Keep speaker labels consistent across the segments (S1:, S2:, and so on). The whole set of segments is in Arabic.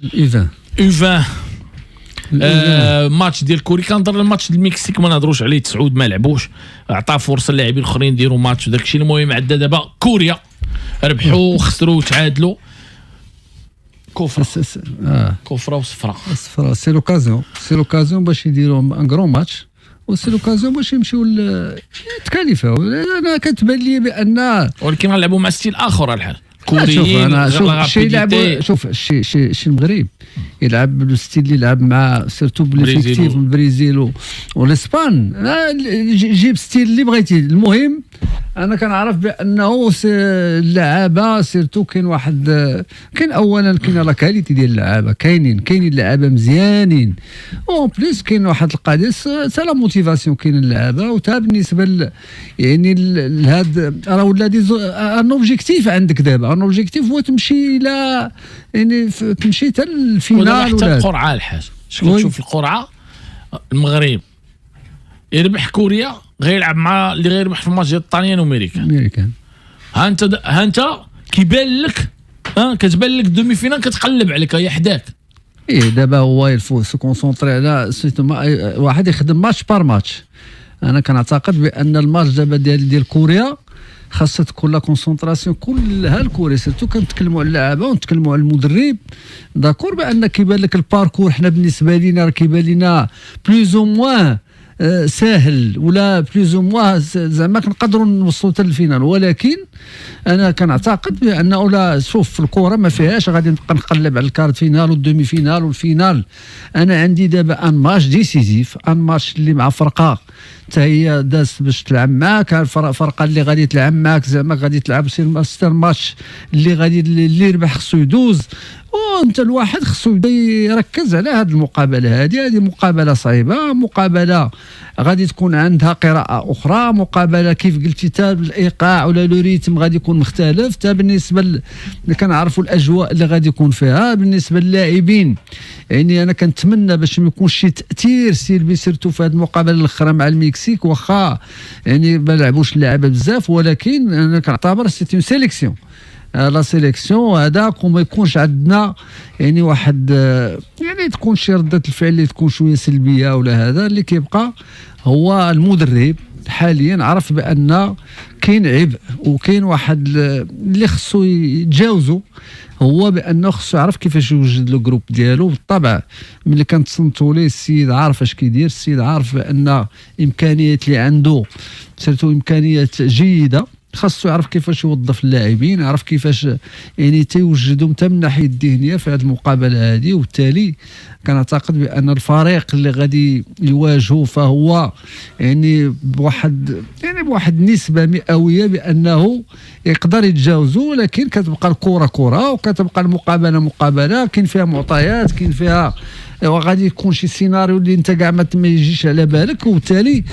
S1: U20 ماتش ديال كوري. كنهضر الماتش ديال المكسيك ما نهضروش عليه، تسعود ما لعبوش، عطى فرصه للاعبين الاخرين يديروا ماتش وداك الشيء. المهم عندنا دابا كوريا ربحوا خسروا تعادلوا، كفره وصفره.
S2: سي لوكازيون باش يديروا ان غران ماتش، وسي لوكازيون باش يمشيو يتكاليفاو. انا كتبان لي بان
S1: ولكن غنلعبوا مع ستيل اخر الحال.
S2: شوف شي المغرب يلعب بالستيل اللي يلعب مع سيرتو بالافيكتيف البرازيل والاسبان، جيب ستيل اللي بغيتي. المهم انا كنعرف بانه اللعابه سيرتو كاين اولا لا كاليتي ديال اللعابه، كاينين اللعابه مزيانين، اون بليس كاين واحد القضيه سا لا موتيفاسيون كاين اللعابه. وتا بالنسبه يعني لهذا راه ولا ان اوبجيكتيف عندك دابا، ان اوبجيكتيف هو تمشي الى يعني تمشي حتى الفينال
S1: حتى القرعه. الحاج شكون تشوف القرعه المغرب يربح كوريا غيلعب مع اللي غيربح في الماتش ديال الطاليان وامريكان. ها انت كيبان لك كتبان لك دومي فينال كتقلب عليك هي حداك.
S2: دابا هو يلفو سو كونسونطري على واحد يخدم ماتش بار ماتش. انا كنعتقد بان الماتش دابا ديال كوريا خاصها تكون لا كونسونطراسيون كلها الكوري، سيرتو كنتكلموا على اللعابه ونتكلموا على المدرب. داكور بان كيبان لك الباركور حنا بالنسبه لينا راه كيبان لنا بلوز او موان ساهل، ولا بلوز او موان زعما كنقدروا نوصلوا حتى للفينال. ولكن انا كنعتقد بانه لا، شوف في الكره ما فيهاش غادي نبقى نقلب على الكارت فينال والدومي فينال والفينال. انا عندي دابا ان ماتش ديسيزيف، ان ماتش اللي مع فرقه حتى هي دازت باش تلعب معاك، الفرقه اللي غادي تلعب معاك زعما غادي تلعب سير ماتش اللي يربح خصو يدوز. وانت الواحد خصو يبدا يركز على هذه المقابله. هذه مقابله صعيبه، مقابله غادي تكون عندها قراءه اخرى، مقابله كيف قلتي تا الايقاع ولا لو ريتم غادي يكون مختلف، تا بالنسبه اللي كنعرفوا الاجواء اللي غادي يكون فيها بالنسبه للاعبين. يعني انا كنتمنى باش ما يكونش شي تاثير سلبي سيرتو في هذه المقابله الاخرى مع المكسيك، واخا يعني ما لعبوش اللعابه بزاف، ولكن انا كنعتبر سي اون سيليكسيون. لا سيليكسيون هذاك وما يكونش عندنا يعني واحد يعني تكون شي ردة الفعل اللي تكون شويه سلبيه ولا هذا. اللي كيبقى هو المدرب حاليا عرف بان كاين عبء وكاين واحد اللي خصو يتجاوزوا، هو بانه خصو يعرف كيفاش يوجد لو جروب ديالو. بالطبع ملي كنتصنتوا ليه السيد عارف اش كيدير، السيد عارف بان امكانيات اللي عنده سيرتو امكانيات جيده، خاصو يعرف كيفاش يوظف اللاعبين، يعرف كيفاش يعني تيوجدهم حتى من الناحيه الذهنيه في هذه المقابله هذه. وبالتالي كنعتقد بان الفريق اللي غادي يواجهه فهو يعني بواحد النسبه مئويه بانه يقدر يتجاوزوا. ولكن كتبقى الكره كره وكتبقى المقابله مقابله، كاين فيها معطيات، كاين فيها وغادي يكون شي سيناريو اللي انت كاع ما يجيش على بالك. وبالتالي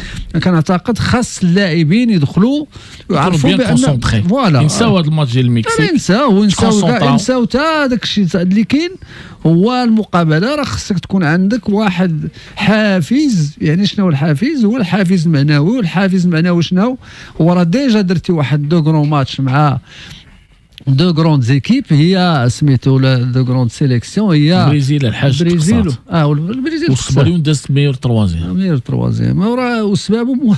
S2: كنعتقد خاص اللاعبين يدخلوا ويعرفوا بان
S1: فوالا ينساو هذا الماتش ديال المكسيك،
S2: ينساو حتى داك الشيء اللي كاين. هو المقابله راه خصك تكون عندك واحد حافز. يعني شنو هو الحافز؟ هو الحافز المعنوي. والحافز المعنوي شنو هو؟ راه ديجا درتي واحد دو غرون ماتش مع دو غروند زيكيب، هي سميتو دو غروند سيليكسيون، هي
S1: البرازيل الحاج
S2: البرازيل
S1: البرازيل والسباليون دازت ميور تروازيام
S2: والسبب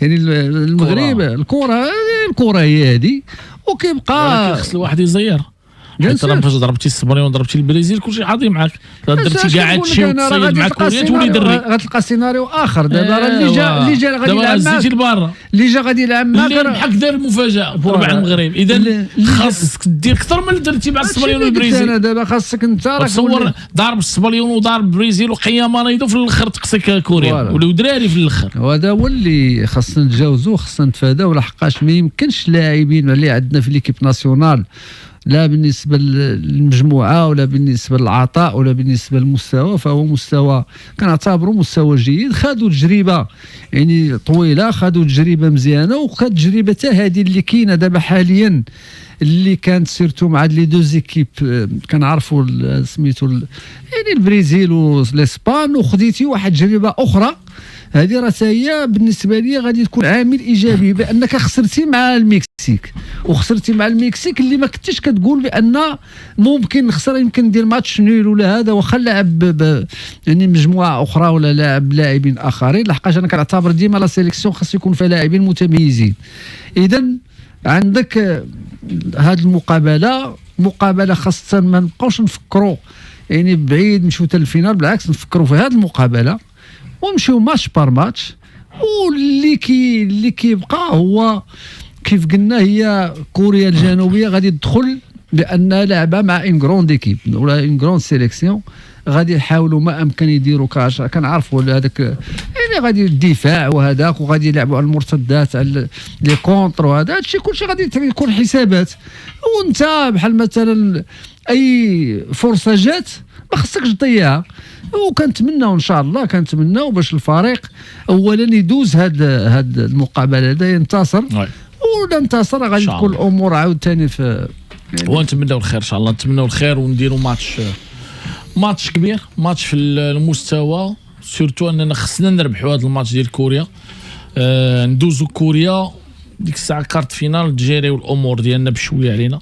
S2: يعني المغرب الكره هي هذه. وكيبقى
S1: خص الواحد يزير حيت راه فاش ضربتي السباليون ضربتي البرازيل كلشي عادي معاك، درتي كاع هادشي وتصيد مع كوريا تولي دري.
S2: غتلقى سيناريو اخر دابا اللي جا غادي يلعب معاك، اللي جا غادي يلعب معاك
S1: بحال دار المفاجاه ربع المغرب. اذا خاصك دير اكثر من اللي درتي مع السباليون والبرازيل.
S2: انا دابا خاصك انت راك
S1: تصور ضارب السباليون وضارب البرازيل وقيامه ريدو في الاخر تقصيك كوريا ولاو دراري في الاخر.
S2: وهذا هو اللي خاصنا نتجاوزوه، خاصنا نتفاداو، لحقاش ما يمكنش اللاعبين اللي عندنا في ليكيب ناسيونال لا بالنسبه للمجموعه ولا بالنسبه للعطاء ولا بالنسبه للمستوى، فهو مستوى كنعتبره مستوى جيد. خادوا تجربه يعني طويله، خادوا تجربه مزيانه، وخاد تجربه حتى هذه اللي كاينه دابا حاليا اللي كانت سيرتو مع لي دو زيكيب كنعرفوا سميتو يعني البرازيل والاسبان. وخديتي واحد تجربه اخرى هذه راه هي بالنسبه لي غادي تكون عامل ايجابي، بانك خسرتي مع المكسيك وخسرتي مع المكسيك اللي ما كنتيش كتقول بان ممكن نخسر، يمكن ندير ماتش نول ولا هذا، واخا لعب يعني مجموعه اخرى ولا لاعب لاعبين اخرين، لحقاش انا كنعتبر ديما لا سيليكسيون خاص يكون فيها لاعبين متميزين. اذا عندك هذه مقابله خاصه ما نبقاوش نفكروا يعني بعيد نمشيو حتى الفينال، بالعكس نفكروا في هذه المقابله ونمشيو ماتش بار ماتش. واللي كيبقى هو كيف قلنا هي كوريا الجنوبيه غادي تدخل بان لعبه مع ان غروند ايكيب ولا ان غروند سيليكسيون، غادي يحاولوا ما امكن يديروا كنعرفوا هذاك يعني غادي الدفاع وهذاك، وغادي يلعبوا على المرتدات على لي كونتر وهذا، هادشي كلشي غادي يكون حسابات. وانت بحال مثلا اي فرصه جات ما خصكش تضيعها. وكنتمناو ان شاء الله كنتمناو باش الفريق اولا يدوز هاد المقابله هذا، ينتصر ولا انتصر غادي تكون الامور عاوتاني في
S1: يعني ونتمناو الخير ان شاء الله، نتمناو الخير ونديروا ماتش كبير، ماتش في المستوى، سورتو اننا خصنا نربحوا هذا الماتش ديال كوريا، ندوزو كوريا ديك الساعه كارت فينال تجيريو الامور ديالنا بشويه علينا.